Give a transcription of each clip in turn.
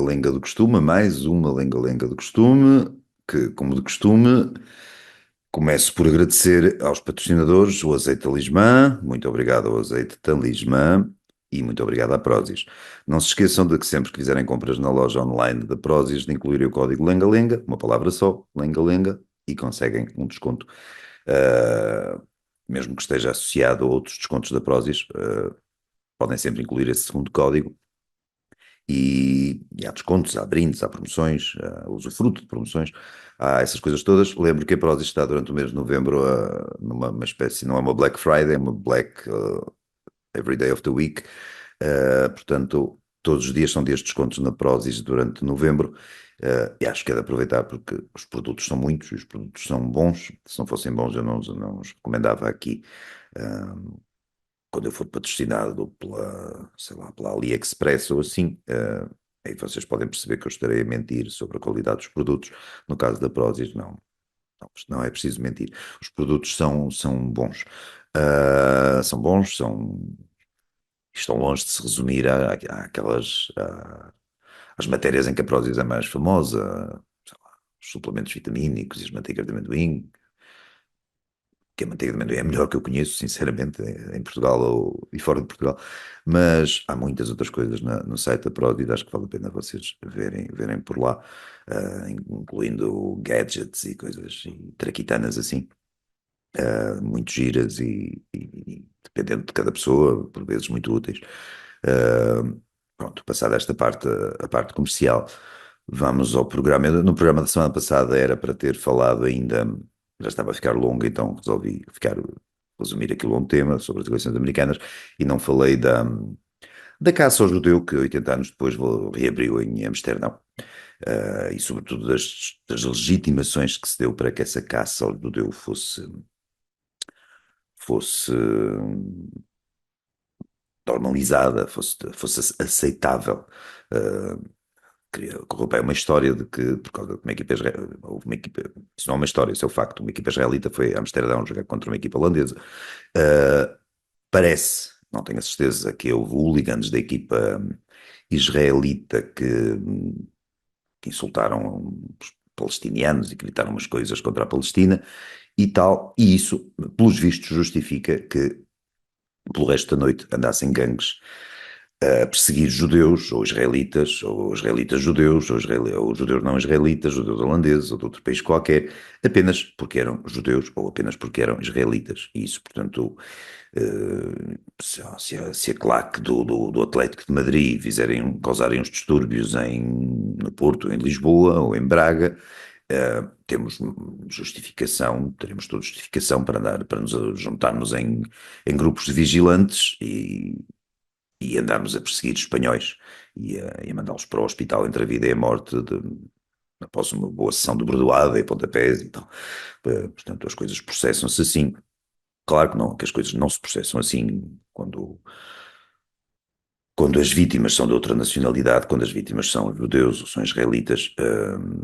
lenga-lenga do costume, mais uma lenga-lenga do costume, que, como de costume, começo por agradecer aos patrocinadores, o Azeite Talismã, muito obrigado ao Azeite Talismã e muito obrigado à Prozis. Não se esqueçam de que sempre que fizerem compras na loja online da Prozis, de incluírem o código lenga-lenga, uma palavra só, lenga-lenga, e conseguem um desconto, ah, mesmo que esteja associado a outros descontos da Prozis, podem sempre incluir esse segundo código. E há descontos, há brindes, há promoções, há usufruto de promoções, há essas coisas todas. Lembro que a Prozis está durante o mês de novembro numa uma espécie, não é uma Black Friday, é uma Black Every Day of the Week. Portanto, todos os dias são dias de descontos na Prozis durante novembro. E acho que é de aproveitar porque os produtos são muitos e os produtos são bons. Se não fossem bons, eu não os recomendava aqui. Uh, Quando eu for patrocinado pela, sei lá, pela AliExpress ou assim, aí vocês podem perceber que eu estarei a mentir sobre a qualidade dos produtos. No caso da Prozis, não é preciso mentir. Os produtos são bons. São bons, estão longe de se resumir às matérias em que a Prozis é mais famosa, sei lá, os suplementos vitamínicos e as manteigas de amendoim, que a manteiga de amendoim é a melhor que eu conheço, sinceramente, em Portugal e fora de Portugal. Mas há muitas outras coisas no site da Prodigy, acho que vale a pena vocês verem por lá, incluindo gadgets e coisas e traquitanas assim, muito giras e dependendo de cada pessoa, por vezes muito úteis. Uh, Pronto, passada esta parte, a parte comercial, vamos ao programa. No programa da semana passada era para ter falado ainda, já estava a ficar longo, então resumir aquilo a um tema sobre as eleições americanas e não falei da caça ao judeu que 80 anos depois reabriu em Amsterdão. E sobretudo das legitimações que se deu para que essa caça ao judeu fosse normalizada, fosse aceitável. Uh, Correu bem uma história de que, por causa de uma equipa israelita, houve uma equipa, isso não é uma história, isso é o facto, uma equipa israelita foi a Amsterdão jogar contra uma equipa holandesa. Uh, Parece, não tenho a certeza, que houve hooligans da equipa israelita que insultaram os palestinianos e que gritaram umas coisas contra a Palestina e tal, e isso, pelos vistos, justifica que pelo resto da noite andassem gangues a perseguir judeus, ou israelitas judeus, ou judeus não israelitas, judeus holandeses, ou de outro país qualquer, apenas porque eram judeus, ou apenas porque eram israelitas. E isso, portanto, se a claque do Atlético de Madrid causarem uns distúrbios no Porto, em Lisboa, ou em Braga, teremos toda justificação para nos juntarmos em grupos de vigilantes e andarmos a perseguir espanhóis e a mandá-los para o hospital entre a vida e a morte após uma boa sessão de bordoada e pontapés e tal. Portanto, as coisas processam-se assim. Claro que não, que as coisas não se processam assim quando as vítimas são de outra nacionalidade, quando as vítimas são judeus ou são israelitas,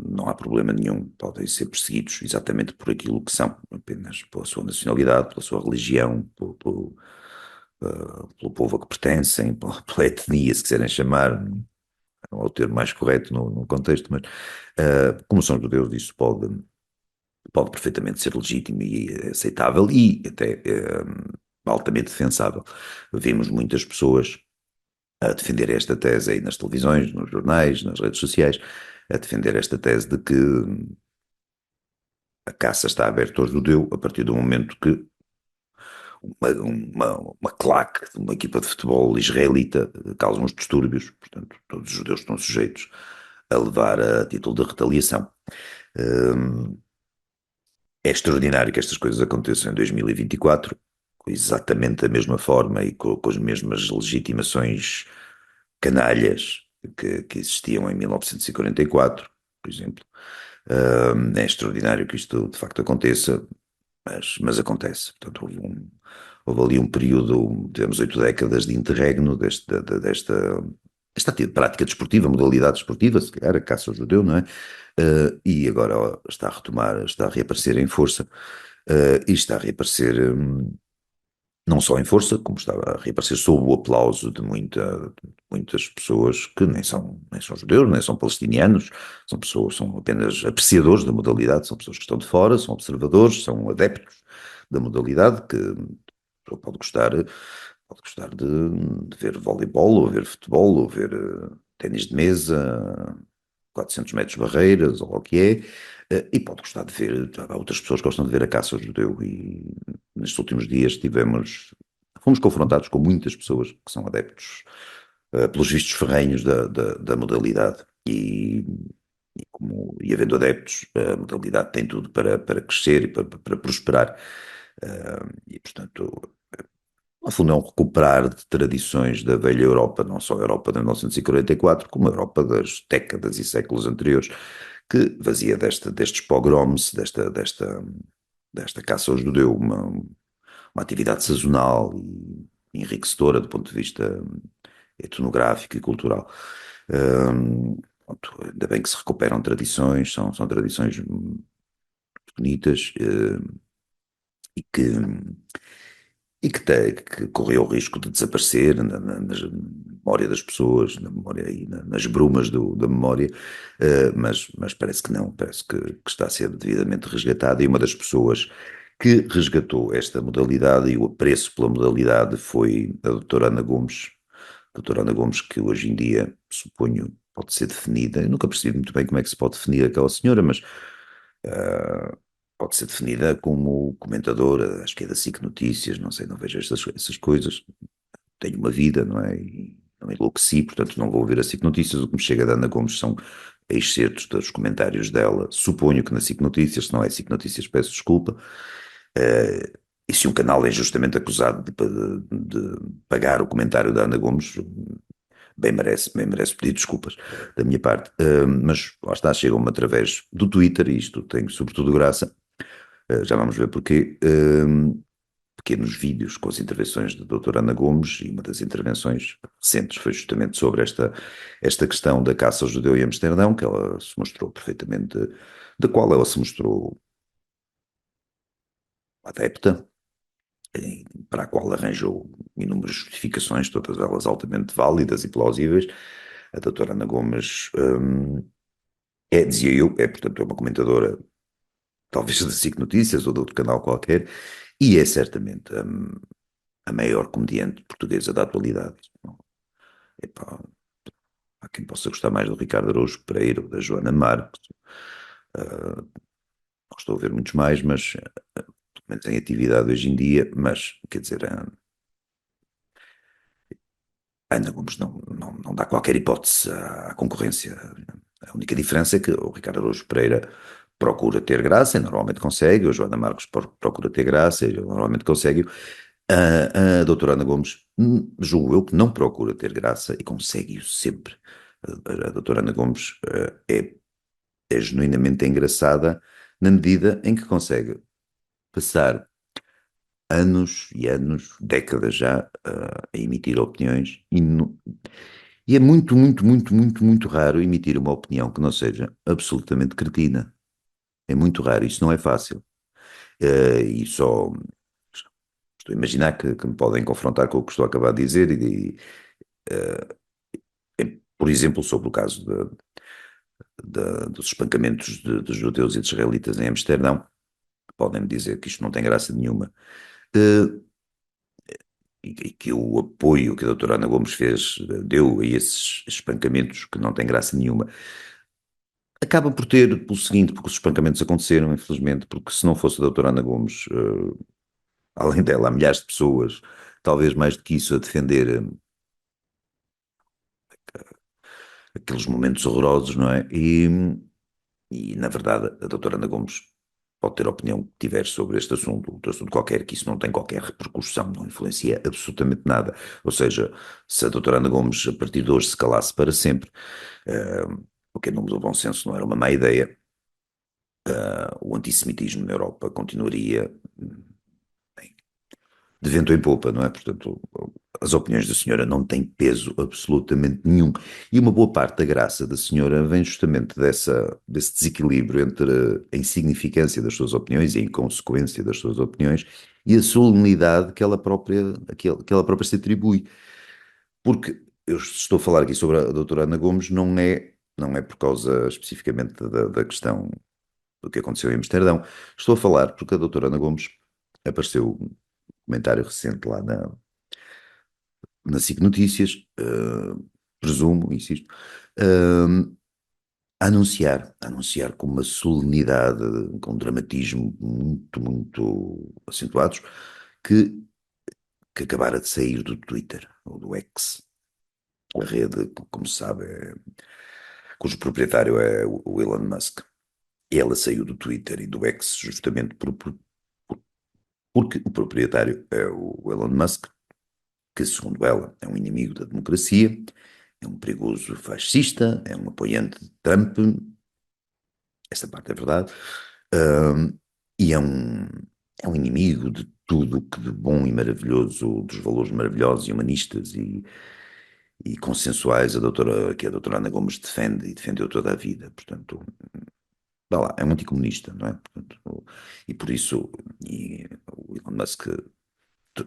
não há problema nenhum, podem ser perseguidos exatamente por aquilo que são, apenas pela sua nacionalidade, pela sua religião, pelo povo a que pertencem, pela etnia, se quiserem chamar, não é o termo mais correto no contexto, mas como são judeus, isso pode perfeitamente ser legítimo e aceitável e até altamente defensável. Vimos muitas pessoas a defender esta tese aí nas televisões, nos jornais, nas redes sociais, a defender esta tese de que a caça está aberta ao judeu a partir do momento que uma claque de uma equipa de futebol israelita causa uns distúrbios, portanto, todos os judeus estão sujeitos a levar a título de retaliação. Hum, É extraordinário que estas coisas aconteçam em 2024, com exatamente da mesma forma e com as mesmas legitimações canalhas que existiam em 1944, por exemplo. É extraordinário que isto de facto aconteça, mas acontece. Portanto, houve ali um período, tivemos 8 décadas de interregno desta prática desportiva, modalidade desportiva, se calhar a caça ao judeu, não é? E agora ó, está a retomar, está a reaparecer em força, e está a reaparecer não só em força, como estava a reaparecer sob o aplauso de muitas pessoas que nem são judeus, nem são palestinianos, são pessoas, são apenas apreciadores da modalidade, são pessoas que estão de fora, são observadores, são adeptos da modalidade, que a pessoa pode gostar de ver voleibol, ou ver futebol, ou ver ténis de mesa, 400 metros de barreiras, ou o que é, e pode gostar de ver, há outras pessoas que gostam de ver a caça ao judeu, e nestes últimos dias fomos confrontados com muitas pessoas que são adeptos, pelos vistos ferrenhos da modalidade, e havendo adeptos, a modalidade tem tudo para crescer e para prosperar. E, portanto, no fundo, é um recuperar de tradições da velha Europa, não só a Europa de 1944, como a Europa das décadas e séculos anteriores, que fazia destes pogroms, desta caça ao judeu, uma atividade sazonal e enriquecedora do ponto de vista etnográfico e cultural. Pronto, ainda bem que se recuperam tradições, são tradições bonitas, e que correu o risco de desaparecer na memória das pessoas, na memória e nas brumas da memória, mas parece que não, parece que está a ser devidamente resgatada, e uma das pessoas que resgatou esta modalidade e o apreço pela modalidade foi a doutora Ana Gomes. A doutora Ana Gomes, que hoje em dia, suponho, pode ser definida, eu nunca percebi muito bem como é que se pode definir aquela senhora, mas ah, pode ser definida como comentadora, acho que é da SIC Notícias, não sei, não vejo essas coisas. Tenho uma vida, não é? E não enlouqueci, portanto não vou ver a SIC Notícias. O que me chega da Ana Gomes são excertos dos comentários dela. Suponho que na SIC Notícias, se não é SIC Notícias, peço desculpa. Eh, e se um canal é injustamente acusado de pagar o comentário da Ana Gomes, bem merece pedir desculpas da minha parte. Mas lá está, chegam-me através do Twitter, e isto tem sobretudo graça. Já vamos ver porquê. Pequenos vídeos com as intervenções da doutora Ana Gomes, e uma das intervenções recentes foi justamente sobre esta questão da caça ao judeu em Amsterdão, que ela se mostrou perfeitamente, da qual ela se mostrou adepta, para a qual arranjou inúmeras justificações, todas elas altamente válidas e plausíveis. A doutora Ana Gomes, dizia eu, portanto, é uma comentadora, talvez da SIC Notícias ou de outro canal qualquer, e é certamente a maior comediante portuguesa da atualidade. Epá, há quem possa gostar mais do Ricardo Araújo Pereira ou da Joana Marques. Não estou a ver muitos mais, mas pelo menos em atividade hoje em dia. Mas, quer dizer, a Ana Gomes não dá qualquer hipótese à concorrência. A única diferença é que o Ricardo Araújo Pereira procura ter graça e normalmente consegue, a Joana Marques procura ter graça e normalmente consegue. A doutora Ana Gomes, julgo eu que não procura ter graça e consegue-o sempre. A doutora Ana Gomes é genuinamente engraçada na medida em que consegue passar anos e anos, décadas já, a emitir opiniões, e é muito, muito, muito, muito, muito raro emitir uma opinião que não seja absolutamente cretina. É muito raro, isso não é fácil. E só estou a imaginar que me podem confrontar com o que estou a acabar de dizer, por exemplo, sobre o caso dos espancamentos de judeus e de israelitas em Amsterdão. Podem-me dizer que isto não tem graça nenhuma. Eh, e que o apoio que a doutora Ana Gomes deu a esses espancamentos, que não tem graça nenhuma, acaba por ter, pelo seguinte, porque os espancamentos aconteceram, infelizmente, porque se não fosse a doutora Ana Gomes, além dela, há milhares de pessoas, talvez mais do que isso, a defender aqueles momentos horrorosos, não é? E, na verdade, a doutora Ana Gomes pode ter a opinião que tiver sobre este assunto, outro assunto qualquer, que isso não tem qualquer repercussão, não influencia absolutamente nada. Ou seja, se a doutora Ana Gomes, a partir de hoje, se calasse para sempre, eh, o que, em nome do bom senso, não era uma má ideia, o antissemitismo na Europa continuaria de vento em popa, não é? Portanto, as opiniões da senhora não têm peso absolutamente nenhum. E uma boa parte da graça da senhora vem justamente desse desequilíbrio entre a insignificância das suas opiniões e a inconsequência das suas opiniões e a solenidade que ela própria se atribui. Porque eu estou a falar aqui sobre a doutora Ana Gomes, não é por causa especificamente da questão do que aconteceu em Amsterdão. Estou a falar porque a doutora Ana Gomes apareceu um comentário recente lá na SIC Notícias, presumo, insisto, a anunciar com uma solenidade, com um dramatismo muito, muito acentuados, que, que acabara de sair do Twitter, ou do X, a rede, como se sabe, cujo proprietário é o Elon Musk. Ela saiu do Twitter e do X justamente porque o proprietário é o Elon Musk, que, segundo ela, é um inimigo da democracia, é um perigoso fascista, é um apoiante de Trump, essa parte é verdade, ahm, e é um inimigo de tudo o que de bom e maravilhoso, dos valores maravilhosos e humanistas e consensuais que a doutora Ana Gomes defende e defendeu toda a vida. Portanto, vá lá, é um anticomunista, não é? Portanto, e por isso o Elon Musk t-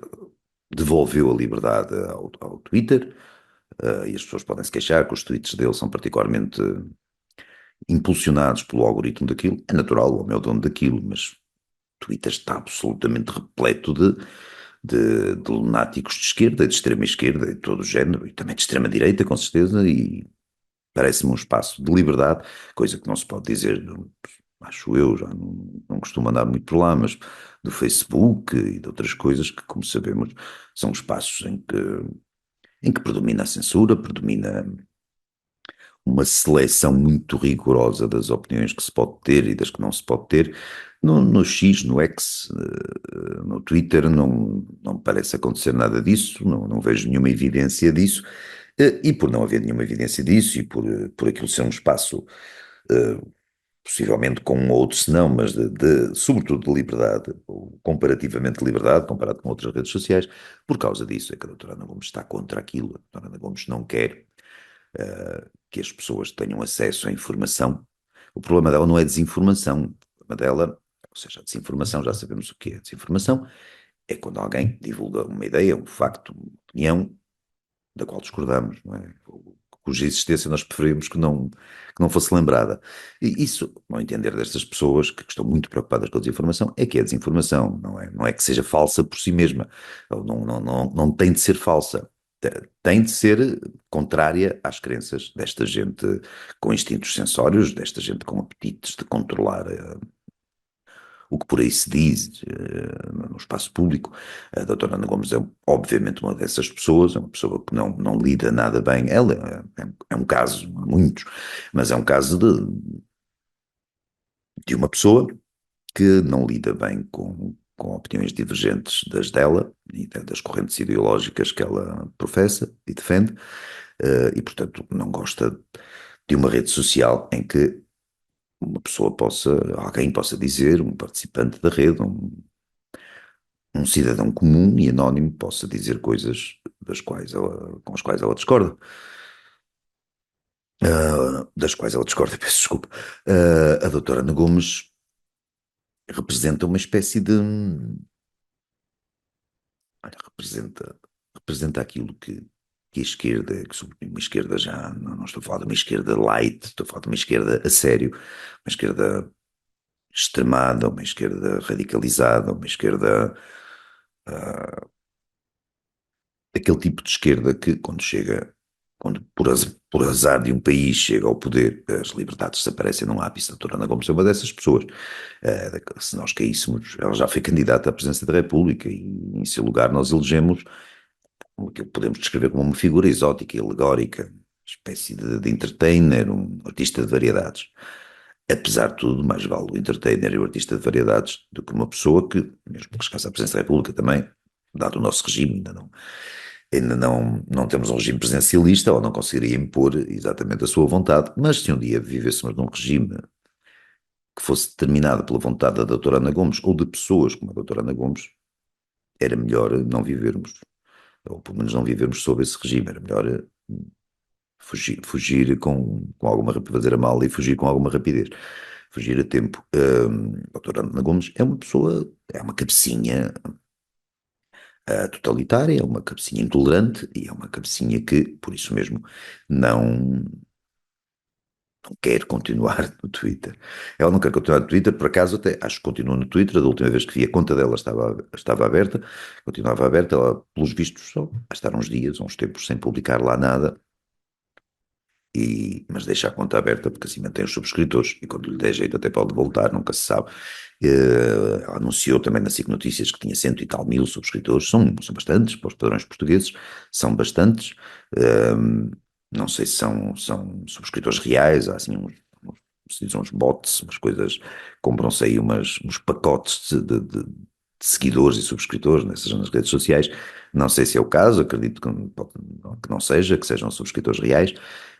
devolveu a liberdade ao Twitter, e as pessoas podem se queixar que os tweets dele são particularmente impulsionados pelo algoritmo daquilo. É natural, o homem é o dono daquilo, mas Twitter está absolutamente repleto de lunáticos de esquerda, de extrema esquerda, de todo o género, e também de extrema direita, com certeza, e parece-me um espaço de liberdade, coisa que não se pode dizer, acho eu, já não costumo andar muito por lá, mas do Facebook e de outras coisas que, como sabemos, são espaços em que predomina a censura, predomina uma seleção muito rigorosa das opiniões que se pode ter e das que não se pode ter. No X, no X, no Twitter, não parece acontecer nada disso, não vejo nenhuma evidência disso. E por não haver nenhuma evidência disso e por aquilo ser um espaço, eh, possivelmente com um ou outro senão, mas sobretudo de liberdade, ou comparativamente de liberdade, comparado com outras redes sociais, por causa disso é que a doutora Ana Gomes está contra aquilo. A doutora Ana Gomes não quer que as pessoas tenham acesso à informação. O problema dela não é desinformação. O problema dela, ou seja, a desinformação, já sabemos o que é. Desinformação é quando alguém divulga uma ideia, um facto, uma opinião da qual discordamos, não é? Cuja existência nós preferimos que não fosse lembrada. E isso, ao entender destas pessoas que estão muito preocupadas com a desinformação, é que é desinformação, não é que seja falsa por si mesma. Ou não tem de ser falsa. Tem de ser contrária às crenças desta gente com instintos sensórios, desta gente com apetites de controlar o que por aí se diz no espaço público. A doutora Ana Gomes é obviamente uma dessas pessoas, é uma pessoa que não lida nada bem. Ela é um caso, há muitos, mas é um caso de uma pessoa que não lida bem com opiniões divergentes das dela e das correntes ideológicas que ela professa e defende, e portanto não gosta de uma rede social em que alguém possa dizer, um participante da rede, um cidadão comum e anónimo possa dizer coisas com as quais ela discorda. Das quais ela discorda, peço desculpa. A doutora Ana Gomes representa uma espécie de. Olha, representa aquilo que a esquerda, que sobretudo uma esquerda já, não estou a falar de uma esquerda light, estou a falar de uma esquerda a sério, uma esquerda extremada, uma esquerda radicalizada, uma esquerda aquele tipo de esquerda que quando por azar de um país chega ao poder, as liberdades desaparecem num ápice. A doutora Ana Gomes é uma dessas pessoas. Se nós caíssemos, ela já foi candidata à presidência da República e em seu lugar nós elegemos o que podemos descrever como uma figura exótica e alegórica, uma espécie de entertainer, um artista de variedades. Apesar de tudo, mais vale o entertainer e o artista de variedades do que uma pessoa que, mesmo que chegasse à presidência da República também, dado o nosso regime, ainda não temos um regime presidencialista, ou não conseguiria impor exatamente a sua vontade, mas se um dia vivêssemos num regime que fosse determinado pela vontade da doutora Ana Gomes, ou de pessoas como a doutora Ana Gomes, era melhor não vivermos, ou pelo menos não vivermos sob esse regime, era melhor fugir com alguma rapidez, fazer a mala e fugir com alguma rapidez, fugir a tempo. A doutora Ana Gomes é uma pessoa, é uma cabecinha, totalitária, é uma cabecinha intolerante e é uma cabecinha que, por isso mesmo, não quer continuar no Twitter. Ela não quer continuar no Twitter, por acaso até acho que continua no Twitter, da última vez que vi a conta dela estava aberta, continuava aberta, ela, pelos vistos, só vai estar uns dias, uns tempos sem publicar lá nada, mas deixa a conta aberta porque assim mantém os subscritores e quando lhe der jeito até pode voltar, nunca se sabe. Ela anunciou também na SIC Notícias que tinha cento e tal mil subscritores, são bastantes, para os padrões portugueses, são bastantes. Não sei se são subscritores reais, há assim se diz uns bots, umas coisas, compram-se aí uns pacotes de seguidores e subscritores nas redes sociais. Não sei se é o caso, acredito que não seja, que sejam subscritores reais,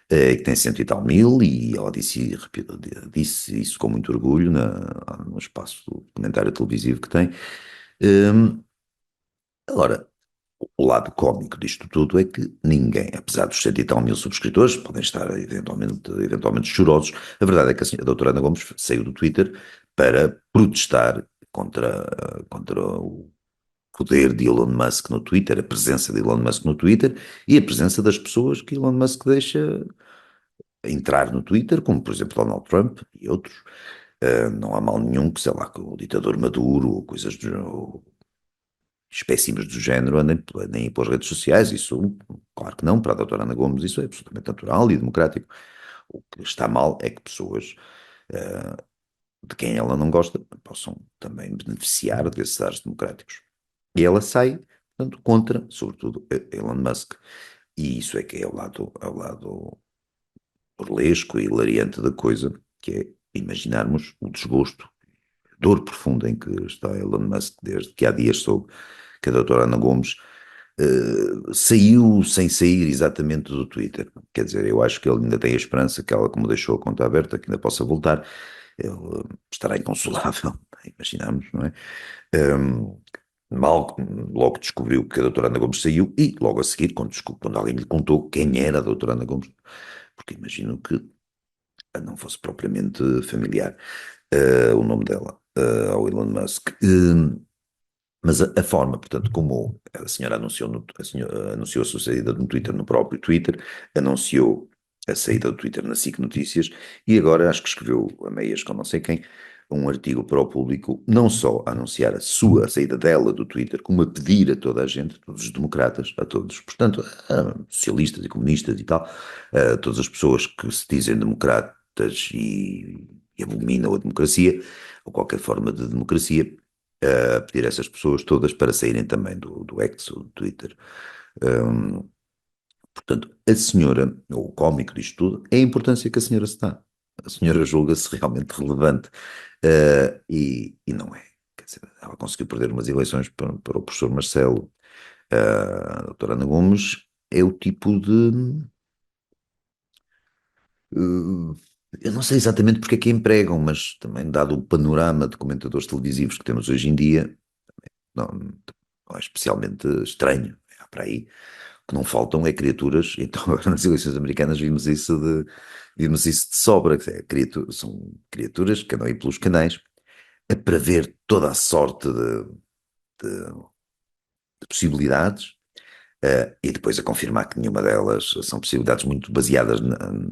que tem cento e tal mil, e ela disse isso com muito orgulho no espaço do comentário televisivo que tem. Hum, Agora, o lado cómico disto tudo é que ninguém, apesar dos cento e tal mil subscritores, podem estar eventualmente chorosos, a verdade é que a doutora Ana Gomes saiu do Twitter para protestar contra o poder de Elon Musk no Twitter, a presença de Elon Musk no Twitter e a presença das pessoas que Elon Musk deixa entrar no Twitter, como por exemplo Donald Trump e outros. Não há mal nenhum que, sei lá, que o ditador Maduro ou ou espécimes do género andem pelas redes sociais. Isso, claro que não, para a doutora Ana Gomes isso é absolutamente natural e democrático. O que está mal é que pessoas de quem ela não gosta possam também beneficiar desses ares democráticos. E ela sai, portanto, contra, sobretudo, Elon Musk. E isso é que é o lado burlesco e hilariante da coisa, que é imaginarmos o desgosto, a dor profunda em que está Elon Musk desde que há dias soube que a doutora Ana Gomes saiu sem sair exatamente do Twitter. Quer dizer, eu acho que ele ainda tem a esperança que ela, como deixou a conta aberta, que ainda possa voltar. Ele estará inconsolável, imaginamos, não é? Um, Mal, logo descobriu que a doutora Ana Gomes saiu e logo a seguir, quando alguém lhe contou quem era a doutora Ana Gomes, porque imagino que não fosse propriamente familiar o nome dela, ao Elon Musk. Mas a forma, portanto, como a senhora anunciou, anunciou a sua saída no Twitter, no próprio Twitter, anunciou a saída do Twitter na SIC Notícias e agora acho que escreveu a meias com não sei quem um artigo para o público, não só a anunciar a saída dela do Twitter, como a pedir a toda a gente, a todos os democratas, a todos, portanto, a socialistas e comunistas e tal, a todas as pessoas que se dizem democratas e abominam a democracia, ou qualquer forma de democracia, a pedir a essas pessoas todas para saírem também do X, ou do Twitter. Um, Portanto, a senhora, o cómico disto tudo, é a importância que a senhora se dá. A senhora julga-se realmente relevante e não é. Quer dizer, ela conseguiu perder umas eleições para o professor Marcelo. A doutora Ana Gomes é o tipo de. Eu não sei exatamente porque é que a empregam, mas também, dado o panorama de comentadores televisivos que temos hoje em dia, não, não é especialmente estranho. Há para aí que não faltam é criaturas. Então, agora nas eleições americanas vimos isso de sobra. Que é, são criaturas que andam aí pelos canais para ver toda a sorte de possibilidades. E depois a confirmar que nenhuma delas são possibilidades muito baseadas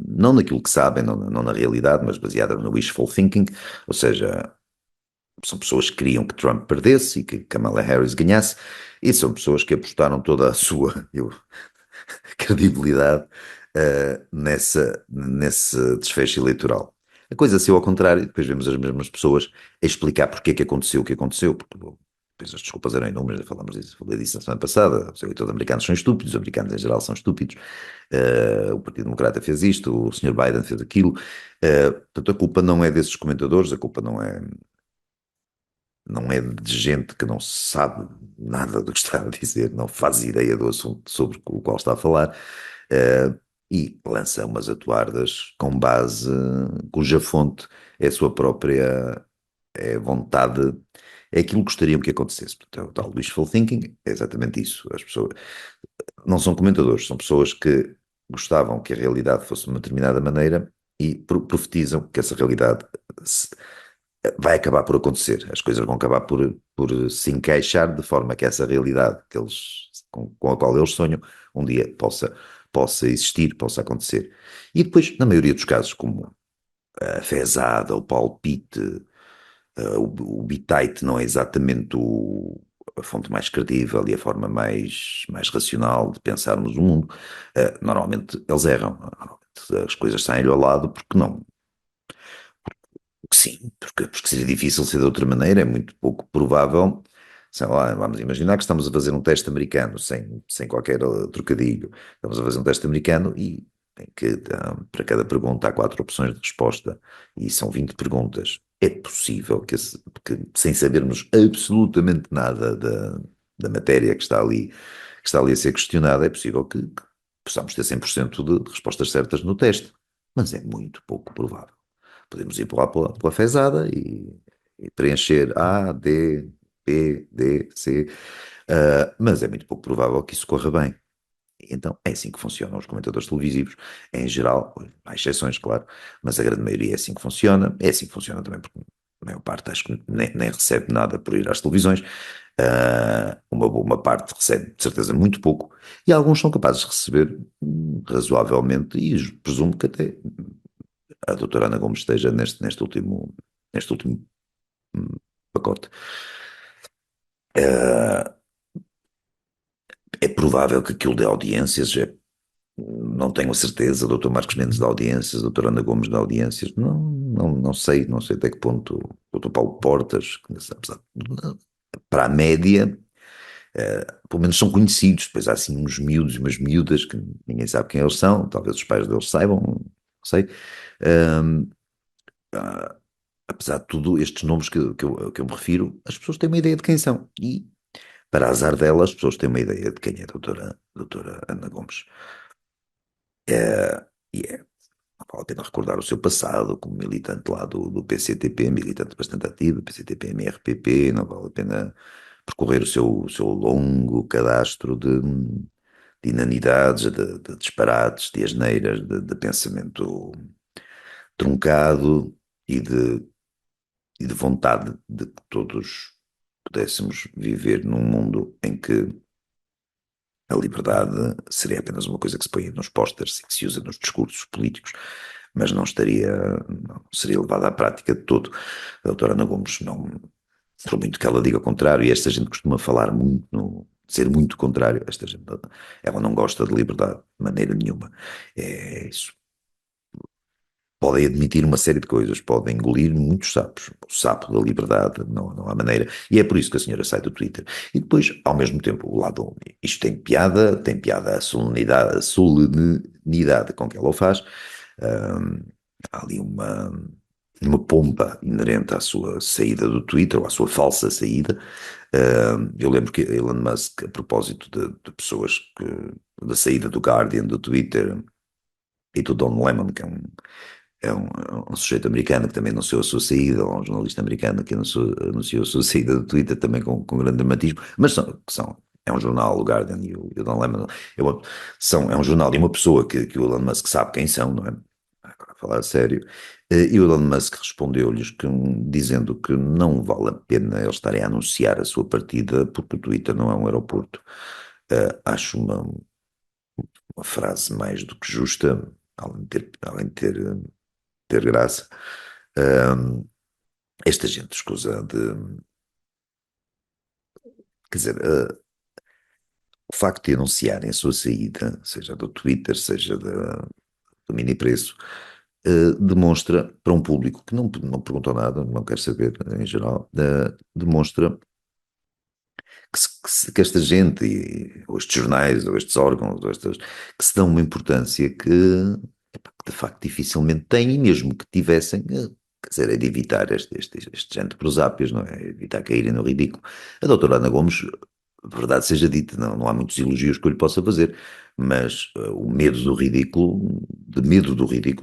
não naquilo que sabem, não na realidade, mas baseadas no wishful thinking, ou seja, são pessoas que queriam que Trump perdesse e que Kamala Harris ganhasse, e são pessoas que apostaram toda a sua credibilidade nesse desfecho eleitoral. A coisa saiu ao contrário, e depois vemos as mesmas pessoas a explicar porque é que aconteceu o que aconteceu, porque depois as desculpas eram inúmeras, falei disso na semana passada, os eleitores americanos são estúpidos, os americanos em geral são estúpidos, o Partido Democrata fez isto, o Sr. Biden fez aquilo, portanto a culpa não é desses comentadores, a culpa não é de gente que não sabe nada do que está a dizer, não faz ideia do assunto sobre o qual está a falar, e lança umas atuardas com base cuja fonte é a sua própria vontade, é aquilo que gostariam que acontecesse. Portanto, é o tal wishful thinking, é exatamente isso. As pessoas não são comentadores, são pessoas que gostavam que a realidade fosse de uma determinada maneira e profetizam que essa realidade vai acabar por acontecer. As coisas vão acabar por se encaixar de forma que essa realidade com a qual eles sonham um dia possa existir, possa acontecer. E depois, na maioria dos casos, como a fezada, o palpite, o bitite não é exatamente a fonte mais credível e a forma mais racional de pensarmos o mundo, normalmente eles erram. Normalmente as coisas saem ao lado porque não. Sim, porque seria difícil ser de outra maneira, é muito pouco provável. Sei lá, vamos imaginar que estamos a fazer um teste americano, sem qualquer trocadilho. Estamos a fazer um teste americano e em que para cada pergunta há quatro opções de resposta e são 20 perguntas. É possível que sem sabermos absolutamente nada da matéria que está ali a ser questionada, é possível que possamos ter 100% de respostas certas no teste, mas é muito pouco provável. Podemos ir por lá pela fezada e preencher A, D, B, D, C, mas é muito pouco provável que isso corra bem. Então, é assim que funcionam os comentadores televisivos, em geral, há exceções, claro, mas a grande maioria é assim que funciona. É assim que funciona também, porque a maior parte acho que nem recebe nada por ir às televisões. Uma parte recebe, de certeza, muito pouco, e alguns são capazes de receber razoavelmente, e presumo que até a doutora Ana Gomes esteja neste último hum, pacote. Eh, É provável que aquilo dê audiências, não tenho a certeza, o doutor Marcos Mendes dá audiências, a doutora Ana Gomes dá audiências, não sei até que ponto o doutor Paulo Portas, apesar para a média, pelo menos são conhecidos, depois há assim uns miúdos, umas miúdas que ninguém sabe quem eles são, talvez os pais deles saibam, não sei. Hum, ah, Apesar de tudo, estes nomes que eu me refiro, as pessoas têm uma ideia de quem são. E, para azar delas, as pessoas têm uma ideia de quem é a doutora Ana Gomes. E não vale a pena recordar o seu passado como militante lá do PCTP, militante bastante ativo, PCTP-MRPP, não vale a pena percorrer o seu longo cadastro de inanidades, de disparates, de asneiras, de pensamento truncado e de e de vontade de que todos pudéssemos viver num mundo em que a liberdade seria apenas uma coisa que se põe nos pósteres e que se usa nos discursos políticos, mas não seria levada à prática de todo. A doutora Ana Gomes, não, por muito que ela diga o contrário, e esta gente costuma falar muito, ser muito contrário, esta gente, ela não gosta de liberdade de maneira nenhuma. É isso. Podem admitir uma série de coisas, podem engolir muitos sapos. O sapo da liberdade, não há maneira. E é por isso que a senhora sai do Twitter. E depois, ao mesmo tempo, o lado, isto tem piada a solenidade com que ela o faz. Ahm, Há ali uma pompa inerente à sua saída do Twitter, ou à sua falsa saída. Eu lembro que Elon Musk, a propósito de pessoas da saída do Guardian, do Twitter, e do Don Lemon, que é um sujeito americano que também anunciou a sua saída, ou um jornalista americano que anunciou a sua saída do Twitter também com grande dramatismo, mas é um jornal, o Guardian e o Don Lemon, é um jornal e uma pessoa que o Elon Musk sabe quem são, não é? Agora, a falar a sério. E o Elon Musk respondeu-lhes dizendo que não vale a pena eles estarem a anunciar a sua partida porque o Twitter não é um aeroporto. Acho uma frase mais do que justa, além de ter graça. Ahm, Esta gente escusa quer dizer, o facto de anunciarem a sua saída, seja do Twitter, seja do mini preço, demonstra para um público que não perguntou nada, não quer saber em geral, demonstra que esta gente, ou estes jornais, ou estes órgãos, que se dão uma importância que de facto dificilmente têm, e mesmo que tivessem, quer dizer, é de evitar este género de prosápios, não é? Evitar caírem no ridículo. A doutora Ana Gomes, verdade seja dita, não há muitos elogios que eu lhe possa fazer, mas o medo do ridículo,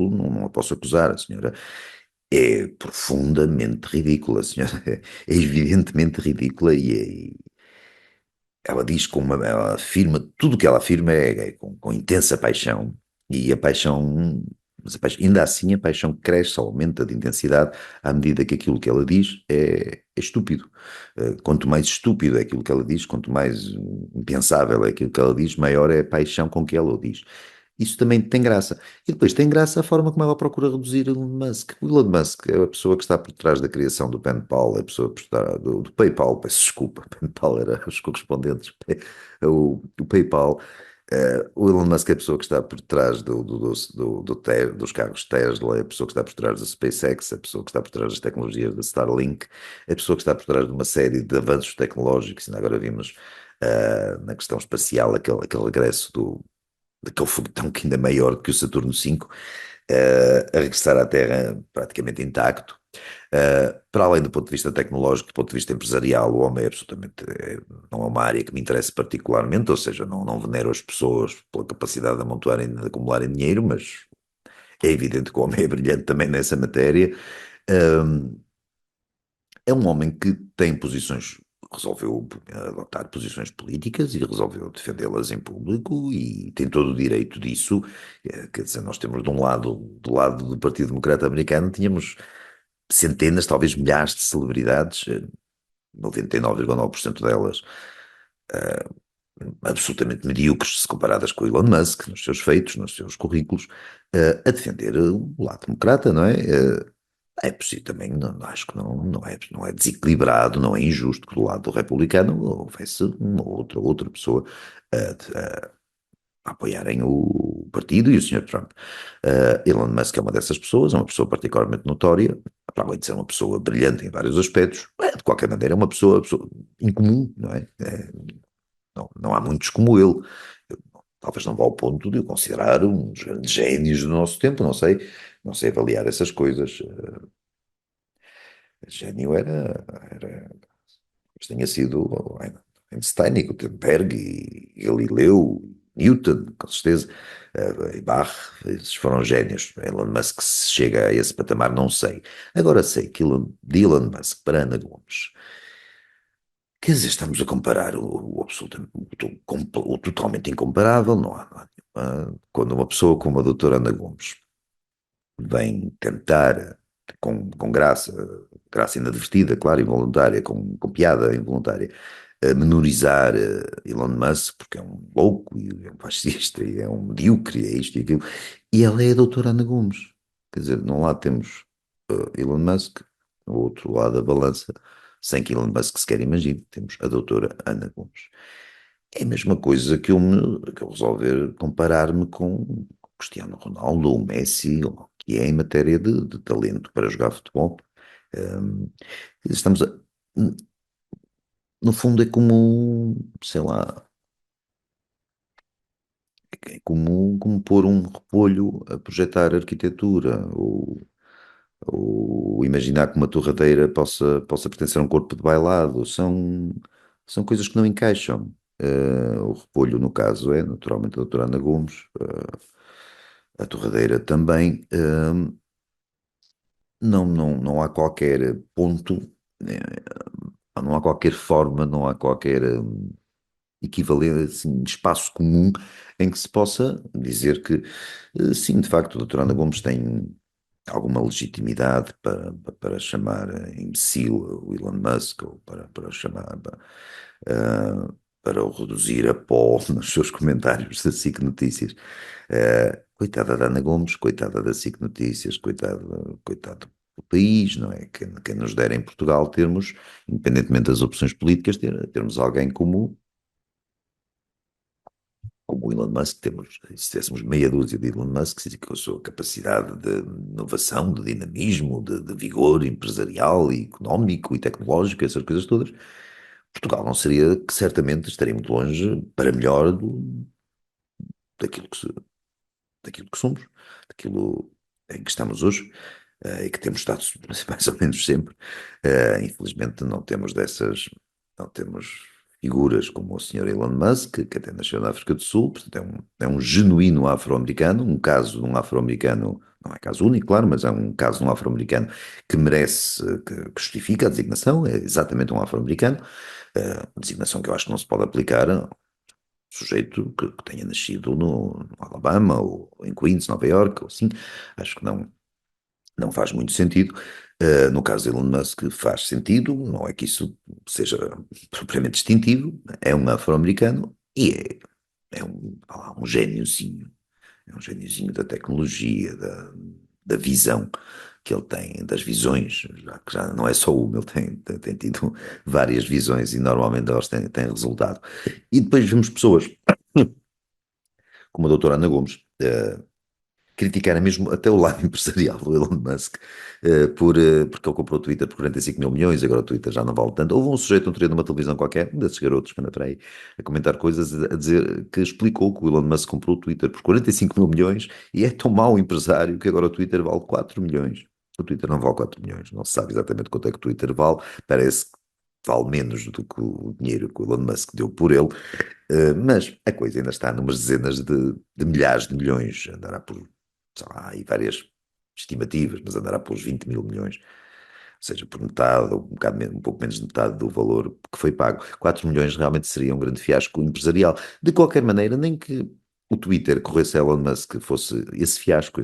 não a posso acusar. A senhora é profundamente ridícula, a senhora é evidentemente ridícula ela diz ela afirma, tudo o que ela afirma é com intensa paixão, e a paixão Mas ainda assim a paixão cresce, aumenta de intensidade à medida que aquilo que ela diz é estúpido. Quanto mais estúpido é aquilo que ela diz, quanto mais impensável é aquilo que ela diz, maior é a paixão com que ela o diz. Isso também tem graça. E depois tem graça a forma como ela procura reduzir Elon Musk. O Elon Musk é a pessoa que está por trás da criação do PayPal, é a pessoa por trás do PayPal, peço desculpa, PayPal era os correspondentes, o PayPal. O Elon Musk é a pessoa que está por trás dos carros Tesla, é a pessoa que está por trás da SpaceX, é a pessoa que está por trás das tecnologias da Starlink, é a pessoa que está por trás de uma série de avanços tecnológicos. Ainda agora vimos na questão espacial aquele regresso daquele foguetão que ainda é maior que o Saturno V, a regressar à Terra praticamente intacto. Para além do ponto de vista tecnológico, do ponto de vista empresarial, o homem é absolutamente, não é uma área que me interessa particularmente, ou seja, não venero as pessoas pela capacidade de amontoarem, de acumularem dinheiro, mas é evidente que o homem é brilhante também nessa matéria. Um, É um homem que tem posições, resolveu adotar posições políticas e resolveu defendê-las em público e tem todo o direito disso. Quer dizer, nós temos de um lado, do lado do Partido Democrata Americano, tínhamos centenas, talvez milhares de celebridades, 99,9% delas absolutamente medíocres se comparadas com o Elon Musk, nos seus feitos, nos seus currículos, a defender o lado democrata, não é? É possível também, acho que não é desequilibrado, não é injusto que do lado do republicano houvesse uma outra pessoa a apoiarem o partido e o Sr. Trump. Elon Musk é uma dessas pessoas, é uma pessoa particularmente notória, para além de ser uma pessoa brilhante em vários aspectos, de qualquer maneira é uma pessoa incomum, não é? Não há muitos como ele. Eu, talvez não vá ao ponto de o considerar um dos grandes génios do nosso tempo, não sei avaliar essas coisas. Gênio mas tenha sido Einstein, e Gutenberg e Galileu, Newton, com certeza, e Bach, esses foram génios. Elon Musk se chega a esse patamar, não sei. Agora sei que de Elon Musk para Ana Gomes, quer dizer, estamos a comparar o totalmente incomparável, quando uma pessoa como a doutora Ana Gomes vem tentar, com graça inadvertida, claro, involuntária, com piada involuntária, menorizar Elon Musk, porque é um louco, e é um fascista, e é um medíocre, é isto e aquilo, e ela é a doutora Ana Gomes. Quer dizer, de um lado temos Elon Musk, do outro lado da balança, sem que Elon Musk sequer imagine, temos a doutora Ana Gomes. É a mesma coisa que eu resolver comparar-me com o Cristiano Ronaldo ou o Messi, ou o que é em matéria de talento para jogar futebol. Um, estamos a, no fundo é como, sei lá, é como pôr um repolho a projetar arquitetura, ou imaginar que uma torradeira possa pertencer a um corpo de bailado. São coisas que não encaixam. O repolho, no caso, é naturalmente a doutora Ana Gomes, a torradeira também. Não há qualquer ponto, não há qualquer forma, não há qualquer equivalente, assim, espaço comum em que se possa dizer que, sim, de facto, a doutora Ana Gomes tem alguma legitimidade para chamar imbecil o Elon Musk, ou para chamar, para o reduzir a pó nos seus comentários da SIC Notícias. Coitada da Ana Gomes, coitada da SIC Notícias, coitado do país, não é? Quem nos dera em Portugal termos, independentemente das opções políticas, termos alguém como o Elon Musk, se tivéssemos meia dúzia de Elon Musk, com a sua capacidade de inovação, de dinamismo, de vigor empresarial e económico e tecnológico, essas coisas todas, Portugal não seria, que certamente estaria muito longe, para melhor, daquilo que, daquilo que somos, daquilo em que estamos hoje, e que temos estado mais ou menos sempre. Infelizmente não temos figuras como o senhor Elon Musk, que até nasceu na África do Sul, portanto é um genuíno afro-americano, um caso de um afro-americano, não é caso único, claro, mas é um caso de um afro-americano que merece, que justifica a designação, é exatamente um afro-americano, designação que eu acho que não se pode aplicar sujeito que tenha nascido no Alabama ou em Queens, Nova York, ou assim, acho que não faz muito sentido. No caso de Elon Musk faz sentido, não é que isso seja propriamente distintivo, é um afro-americano e é um gêniozinho, é um gêniozinho da tecnologia, da visão que ele tem, das visões, já que já não é só uma, ele tem tido várias visões e normalmente elas têm resultado. E depois vemos pessoas como a doutora Ana Gomes, criticarem mesmo até o lado empresarial do Elon Musk, porque ele comprou o Twitter por 45 mil milhões, agora o Twitter já não vale tanto. Houve um sujeito, um dia numa televisão qualquer, um desses garotos que anda para aí, a comentar coisas, a dizer que explicou que o Elon Musk comprou o Twitter por 45 mil milhões e é tão mau empresário que agora o Twitter vale 4 milhões. O Twitter não vale 4 milhões, não se sabe exatamente quanto é que o Twitter vale, parece que vale menos do que o dinheiro que o Elon Musk deu por ele, mas a coisa ainda está numas dezenas de milhares de milhões, andará por, sei lá, aí várias estimativas, mas andará pelos 20 mil milhões, ou seja, por metade, ou um bocado um pouco menos de metade do valor que foi pago. 4 milhões realmente seria um grande fiasco empresarial. De qualquer maneira, nem que o Twitter corresse a Elon Musk fosse esse fiasco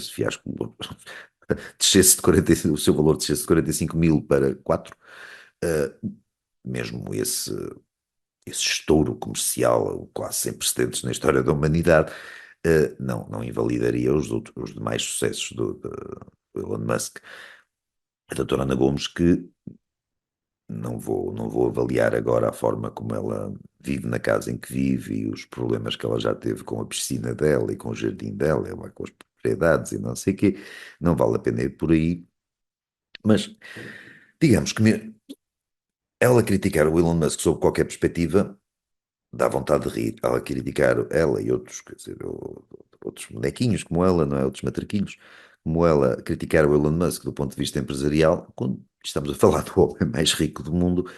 descesse de 45, o seu valor descesse de 45 mil para 4, mesmo esse estouro comercial quase sem precedentes na história da humanidade, não invalidaria os demais sucessos do Elon Musk. A doutora Ana Gomes, que não vou avaliar agora a forma como ela vive na casa em que vive e os problemas que ela já teve com a piscina dela e com o jardim dela, e lá com as propriedades e não sei o quê, não vale a pena ir por aí, mas digamos que ela criticar o Elon Musk sob qualquer perspectiva dá vontade de rir. Ela criticar ela e outros, quer dizer, outros bonequinhos como ela, não é? Outros matraquilhos, como ela, criticar o Elon Musk do ponto de vista empresarial, quando estamos a falar do homem mais rico do mundo,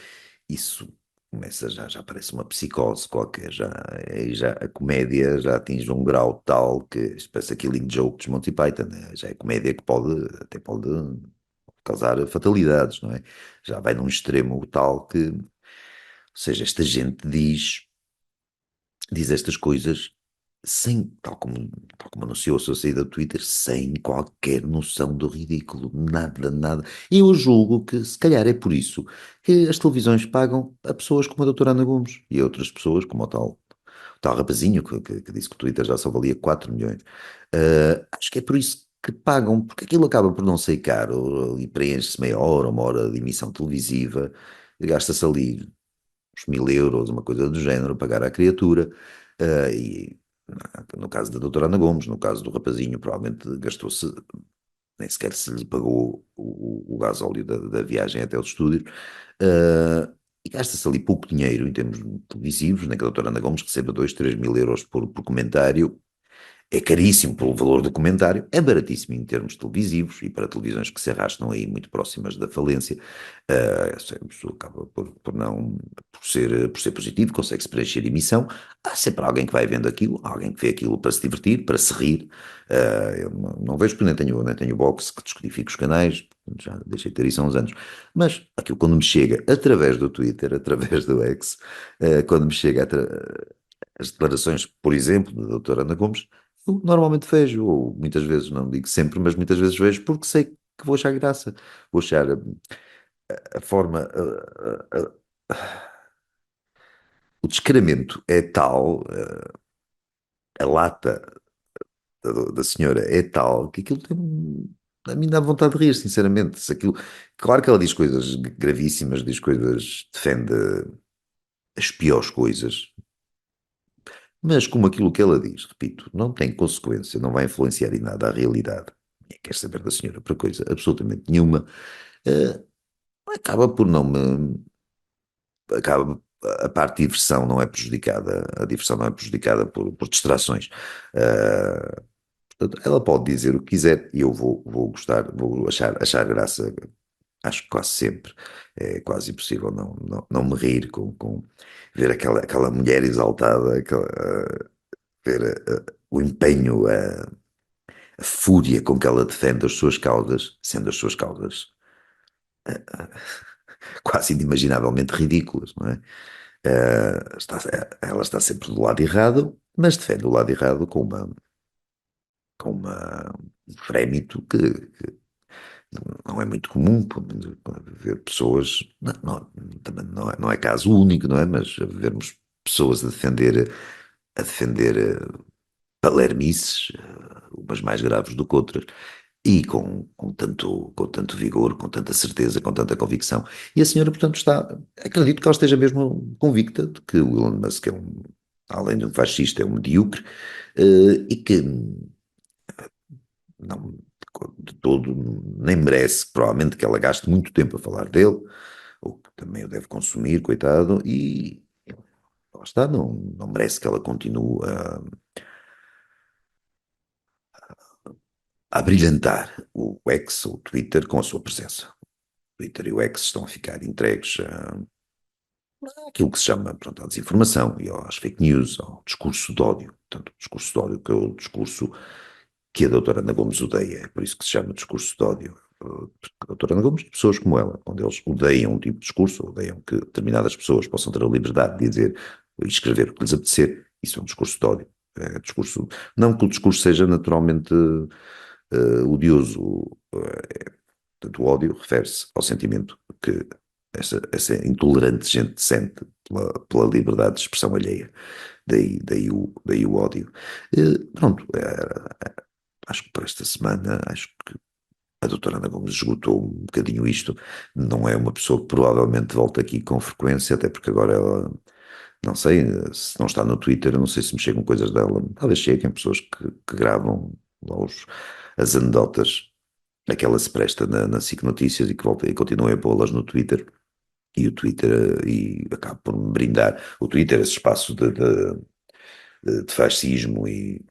isso começa já parece uma psicose qualquer, já a comédia já atinge um grau tal que isto parece a Killing Joke dos Monty Python, né? Já é comédia que até pode causar fatalidades, não é? Já vai num extremo tal que, ou seja, esta gente diz estas coisas sem, tal como anunciou a sua saída do Twitter, sem qualquer noção do ridículo, nada, nada. E eu julgo que se calhar é por isso que as televisões pagam a pessoas como a doutora Ana Gomes e a outras pessoas como o tal rapazinho que disse que o Twitter já só valia 4 milhões. Acho que é por isso que pagam, porque aquilo acaba por não ser caro e preenche-se meia hora, uma hora de emissão televisiva, gasta-se ali uns 1000 euros, uma coisa do género, pagar à criatura. E no caso da doutora Ana Gomes, no caso do rapazinho, provavelmente gastou-se, nem sequer se lhe pagou o gasóleo da viagem até os estúdios. E gasta-se ali pouco dinheiro em termos televisivos, nem que a doutora Ana Gomes receba 2, 3 mil euros por comentário, é caríssimo pelo valor do comentário, é baratíssimo em termos televisivos e para televisões que se arrastam aí muito próximas da falência, a pessoa acaba por ser positivo, consegue-se preencher a emissão. Há sempre alguém que vai vendo aquilo, alguém que vê aquilo para se divertir, para se rir. Eu não vejo porque nem tenho box que descodifique os canais, já deixei de ter isso há uns anos. Mas aquilo quando me chega através do Twitter, através do X, quando me chega as declarações, por exemplo, da doutora Ana Gomes, eu normalmente vejo, ou muitas vezes, não digo sempre, mas muitas vezes vejo porque sei que vou achar graça. Vou achar a forma, o descaramento é tal, a lata da senhora é tal, que aquilo a mim dá vontade de rir, sinceramente. Se aquilo, claro que ela diz coisas gravíssimas, diz coisas, defende as piores coisas, mas como aquilo que ela diz, repito, não tem consequência, não vai influenciar em nada a realidade. Ninguém quer saber da senhora para coisa absolutamente nenhuma. eh, acaba por não me. Acaba, a parte de diversão não é prejudicada, a diversão não é prejudicada por distrações. Eh, Portanto, ela pode dizer o que quiser e eu vou gostar, vou achar graça, acho que quase sempre. É quase impossível não me rir com ver aquela mulher exaltada, ver o empenho, a fúria com que ela defende as suas causas, sendo as suas causas quase inimaginavelmente ridículas, não é? ela está sempre do lado errado, mas defende o lado errado com um frémito que não é muito comum, pelo menos, ver pessoas, também não é caso único, não é? Mas vermos pessoas a defender palermices, umas mais graves do que outras, e com tanto vigor, com tanta certeza, com tanta convicção. E a senhora, portanto, acredito que ela esteja mesmo convicta de que o Elon Musk além de um fascista, é um medíocre, e que não, de todo, nem merece, provavelmente, que ela gaste muito tempo a falar dele, ou que também o deve consumir, coitado, e lá está, não merece que ela continue a brilhantar o X, ou o Twitter, com a sua presença. O Twitter e o X estão a ficar entregues àquilo que se chama, pronto, à desinformação e às fake news, ao discurso de ódio. Portanto, o discurso de ódio, que é o discurso que a doutora Ana Gomes odeia, é por isso que se chama discurso de ódio. A doutora Ana Gomes e pessoas como ela, quando eles odeiam um tipo de discurso, odeiam que determinadas pessoas possam ter a liberdade de dizer e escrever o que lhes apetecer, isso é um discurso de ódio. É discurso, não que o discurso seja naturalmente odioso, portanto, o ódio refere-se ao sentimento que essa intolerante gente sente pela liberdade de expressão alheia. Daí o ódio. Pronto, acho que para esta semana, acho que a doutora Ana Gomes esgotou um bocadinho isto. Não é uma pessoa que provavelmente volta aqui com frequência, até porque agora ela, não sei, se não está no Twitter, eu não sei se me chegam coisas dela. Talvez cheguem pessoas que gravam lá as anedotas a que ela se presta na SIC Notícias e que volta e continua a pô-las no Twitter. E o Twitter, e acaba por me brindar. O Twitter, esse espaço de fascismo e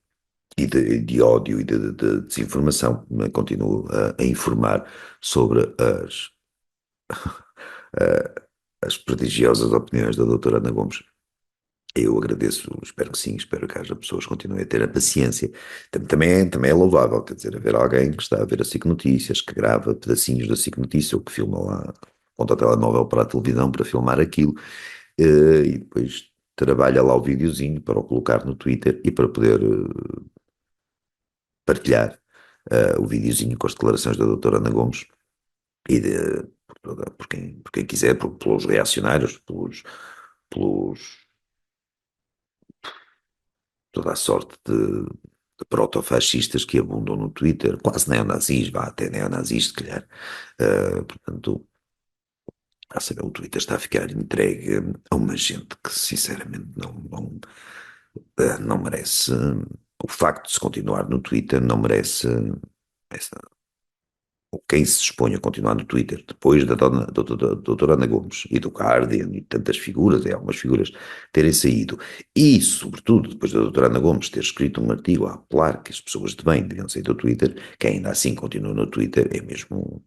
de ódio e de desinformação, me continuo a informar sobre as prodigiosas opiniões da doutora Ana Gomes. Eu agradeço, espero que sim, espero que haja pessoas que continuem a ter a paciência. Também é louvável, quer dizer, haver alguém que está a ver a SIC Notícias, que grava pedacinhos da SIC Notícias ou que filma lá, aponta o telemóvel para a televisão para filmar aquilo, e depois trabalha lá o videozinho para o colocar no Twitter e para poder partilhar o videozinho com as declarações da doutora Ana Gomes e por quem quiser, pelos reacionários, pelos toda a sorte de proto-fascistas que abundam no Twitter, quase neonazis, vá até neonazis, se calhar. Portanto, a saber, o Twitter está a ficar entregue a uma gente que sinceramente não merece. O facto de se continuar no Twitter não merece essa, ou quem se dispõe a continuar no Twitter, depois da doutora Ana Gomes e do Guardian e tantas figuras, e algumas figuras terem saído, e sobretudo depois da doutora Ana Gomes ter escrito um artigo a apelar que as pessoas de bem deviam sair do Twitter, quem ainda assim continua no Twitter é mesmo,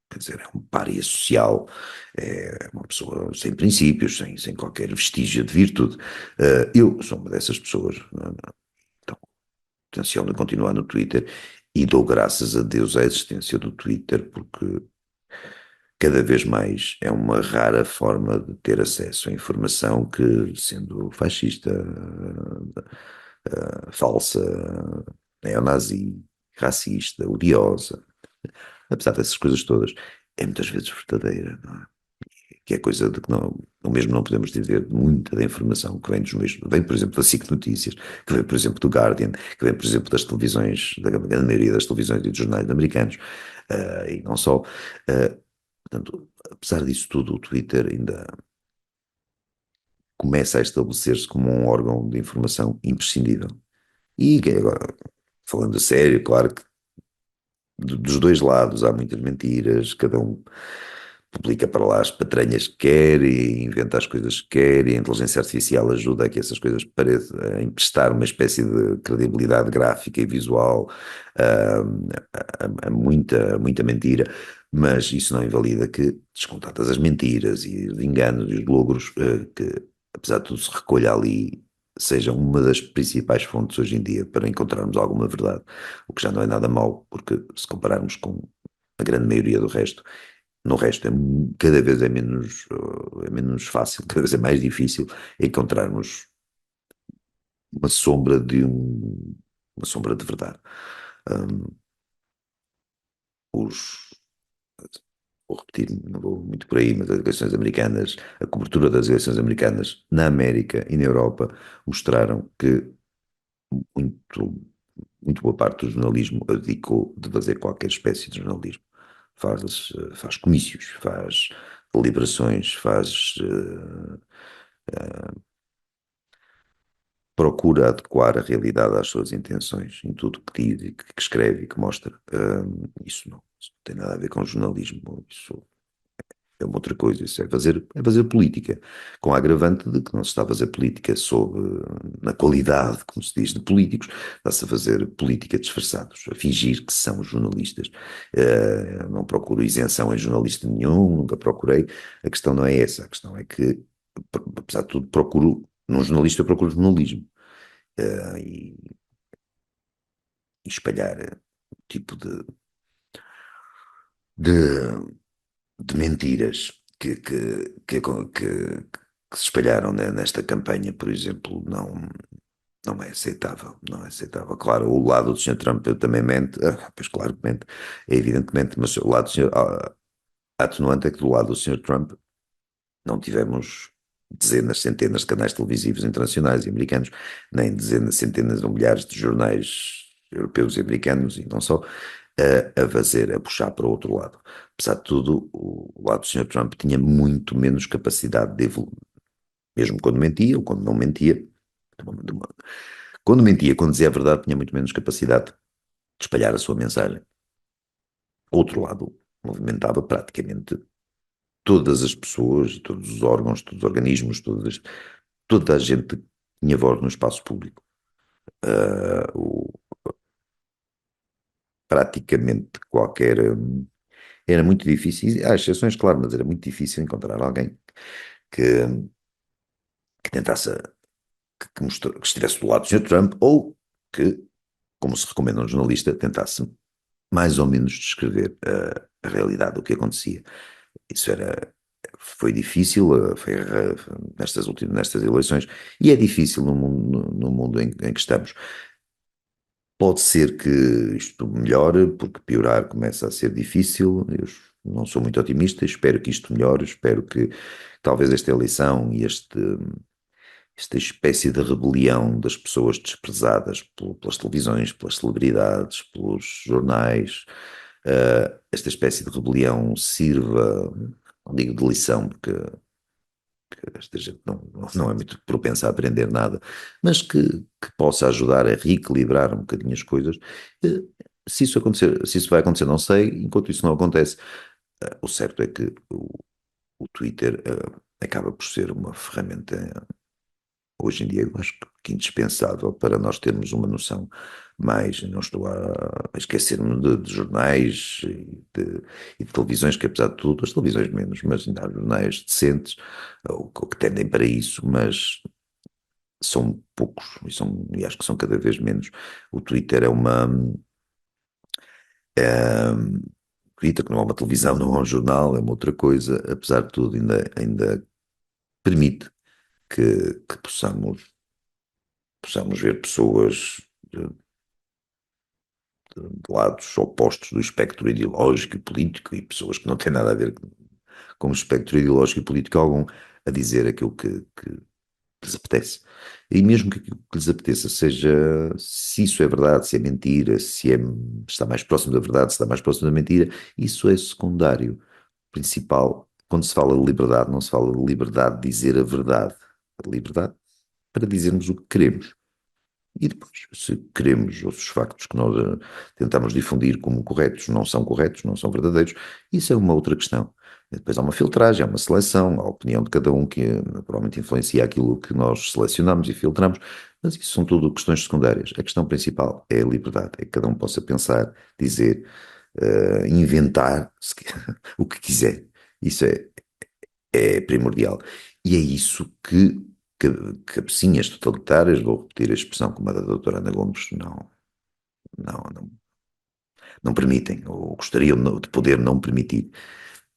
quer dizer, é um pária social, é uma pessoa sem princípios, sem qualquer vestígio de virtude. Eu sou uma dessas pessoas, então tenciono continuar no Twitter e dou graças a Deus à existência do Twitter, porque cada vez mais é uma rara forma de ter acesso à informação que, sendo fascista, falsa, neonazi, racista, odiosa, apesar dessas coisas todas, é muitas vezes verdadeira, não é? Que é coisa de que não, o mesmo não podemos dizer de muita da informação que vem dos mesmos, vem, por exemplo, da SIC Notícias, que vem, por exemplo, do Guardian, que vem, por exemplo, das televisões, da grande maioria das televisões e dos jornais americanos, e não só. Portanto, apesar disso tudo, o Twitter ainda começa a estabelecer-se como um órgão de informação imprescindível. E agora, falando a sério, claro que dos dois lados há muitas mentiras, cada um publica para lá as patranhas que quer e inventa as coisas que quer, e a inteligência artificial ajuda a que essas coisas pareçam a emprestar uma espécie de credibilidade gráfica e visual a muita mentira, mas isso não invalida que, descontadas as mentiras e os enganos e os logros, que apesar de tudo se recolha ali, sejam uma das principais fontes hoje em dia para encontrarmos alguma verdade, o que já não é nada mau, porque se compararmos com a grande maioria do resto, No resto, cada vez é menos fácil, cada vez é mais difícil encontrarmos uma sombra uma sombra de verdade. Um, os, vou repetir, não vou muito por aí, mas as eleições americanas, a cobertura das eleições americanas na América e na Europa mostraram que muito, muito boa parte do jornalismo abdicou de fazer qualquer espécie de jornalismo. Faz comícios, faz deliberações, procura adequar a realidade às suas intenções em tudo que diz e que escreve e que mostra. Isso não tem nada a ver com jornalismo. Isso é uma outra coisa. Isso é fazer política. Com a agravante de que não se está a fazer política na qualidade, como se diz, de políticos. Está-se a fazer política disfarçados, a fingir que são jornalistas. Não procuro isenção em jornalista nenhum, nunca procurei. A questão não é essa. A questão é que, apesar de tudo, num jornalista, eu procuro jornalismo. E espalhar tipo de, de mentiras que se espalharam nesta campanha, por exemplo, não é aceitável, não é aceitável. Claro, o lado do Sr. Trump também mente, pois claro que mente, é evidentemente, mas o lado do Sr. A atenuante é que do lado do Sr. Trump não tivemos dezenas, centenas de canais televisivos internacionais e americanos, nem dezenas, centenas ou milhares de jornais europeus e americanos, e não só, a puxar para o outro lado. Apesar de tudo, o lado do Sr. Trump tinha muito menos capacidade de evoluir, mesmo quando mentia ou quando não mentia. Quando mentia, quando dizia a verdade, tinha muito menos capacidade de espalhar a sua mensagem. O outro lado movimentava praticamente todas as pessoas, todos os órgãos, todos os organismos, toda a gente que tinha voz no espaço público. Ah, o- praticamente qualquer. Era muito difícil, há exceções, claro, mas era muito difícil encontrar alguém que, que tentasse, que estivesse do lado do Sr. Trump ou que, como se recomenda a um jornalista, tentasse mais ou menos descrever a realidade do que acontecia. Isso foi difícil, nestas eleições, e é difícil no mundo em que estamos. Pode ser que isto melhore, porque piorar começa a ser difícil. Eu não sou muito otimista, espero que isto melhore, espero que talvez esta eleição e esta espécie de rebelião das pessoas desprezadas pelas televisões, pelas celebridades, pelos jornais, esta espécie de rebelião sirva, não digo de lição, porque esta gente não é muito propensa a aprender nada, mas que possa ajudar a reequilibrar um bocadinho as coisas. Eh, Se isso acontecer, se isso vai acontecer, não sei. Enquanto isso não acontece, o certo é que o Twitter acaba por ser uma ferramenta, hoje em dia, eu acho que indispensável para nós termos uma noção mais, não estou a esquecer-me de jornais e de televisões, que apesar de tudo, as televisões menos, mas ainda há jornais decentes, ou que tendem para isso, mas são poucos e acho que são cada vez menos. O Twitter é, Twitter, que não é uma televisão, não é um jornal, é uma outra coisa, apesar de tudo, ainda permite que possamos ver pessoas de, de lados opostos do espectro ideológico e político e pessoas que não têm nada a ver com o espectro ideológico e político algum a dizer aquilo que lhes apetece. E mesmo que aquilo que lhes apeteça seja, se isso é verdade, se é mentira, está mais próximo da verdade, se está mais próximo da mentira, isso é secundário. O principal, quando se fala de liberdade, não se fala de liberdade de dizer a verdade. A liberdade para dizermos o que queremos. E depois, se queremos, ou se os factos que nós tentamos difundir como corretos, não são verdadeiros, isso é uma outra questão. E depois há uma filtragem, há uma seleção, há a opinião de cada um que naturalmente influencia aquilo que nós selecionamos e filtramos, mas isso são tudo questões secundárias. A questão principal é a liberdade, é que cada um possa pensar, dizer, inventar o que quiser. Isso é primordial. E é isso que cabecinhas totalitárias, vou repetir a expressão como a da doutora Ana Gomes, não, não permitem, ou gostariam de poder não permitir.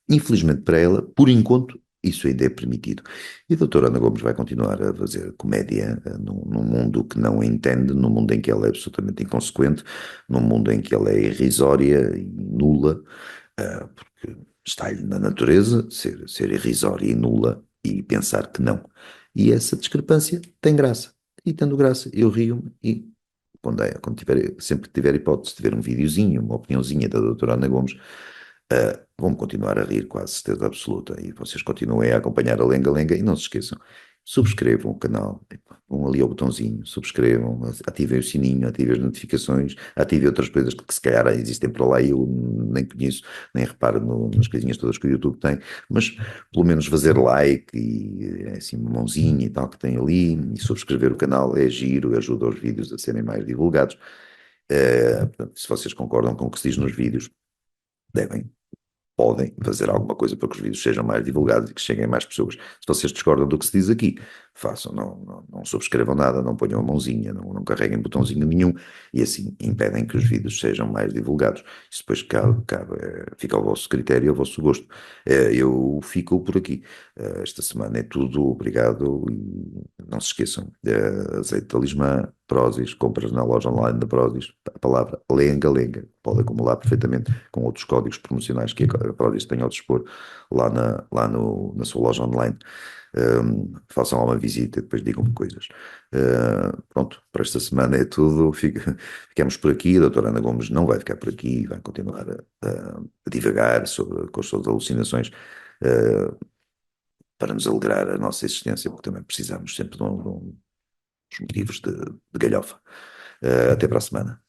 Infelizmente para ela, por enquanto, isso ainda é permitido. E a doutora Ana Gomes vai continuar a fazer comédia num mundo que não a entende, num mundo em que ela é absolutamente inconsequente, num mundo em que ela é irrisória e nula, porque está-lhe na natureza ser irrisória e nula e pensar que não. E essa discrepância tem graça. E tendo graça, eu rio-me e quando tiver, sempre que tiver hipótese de ver um videozinho, uma opiniãozinha da doutora Ana Gomes, vão continuar a rir, quase certeza absoluta. E vocês continuem a acompanhar a Lenga Lenga e não se esqueçam, subscrevam o canal, vão ali ao botãozinho, subscrevam, ativem o sininho, ativem as notificações, ativem outras coisas que se calhar existem por lá e eu nem conheço, nem reparo nas coisinhas todas que o YouTube tem, mas pelo menos fazer like e assim, uma mãozinha e tal que tem ali, e subscrever o canal é giro, ajuda os vídeos a serem mais divulgados. Portanto, se vocês concordam com o que se diz nos vídeos, devem podem fazer alguma coisa para que os vídeos sejam mais divulgados e que cheguem a mais pessoas. Se vocês discordam do que se diz aqui, façam, não subscrevam nada, não ponham a mãozinha, não carreguem botãozinho nenhum e assim impedem que os vídeos sejam mais divulgados. Isso depois fica ao vosso critério e ao vosso gosto. Eu fico por aqui. Esta semana é tudo, obrigado e não se esqueçam, azeite de talismã, Prozis, compras na loja online da Prozis, a palavra lenga-lenga, pode acumular perfeitamente com outros códigos promocionais que a Prozis tem ao dispor na sua loja online. Façam lá uma visita e depois digam-me coisas. Pronto, para esta semana é tudo. Ficamos por aqui. A doutora Ana Gomes não vai ficar por aqui, vai continuar a divagar com as suas alucinações, uh, para nos alegrar a nossa existência, porque também precisamos sempre de uns motivos de galhofa. Até para a semana.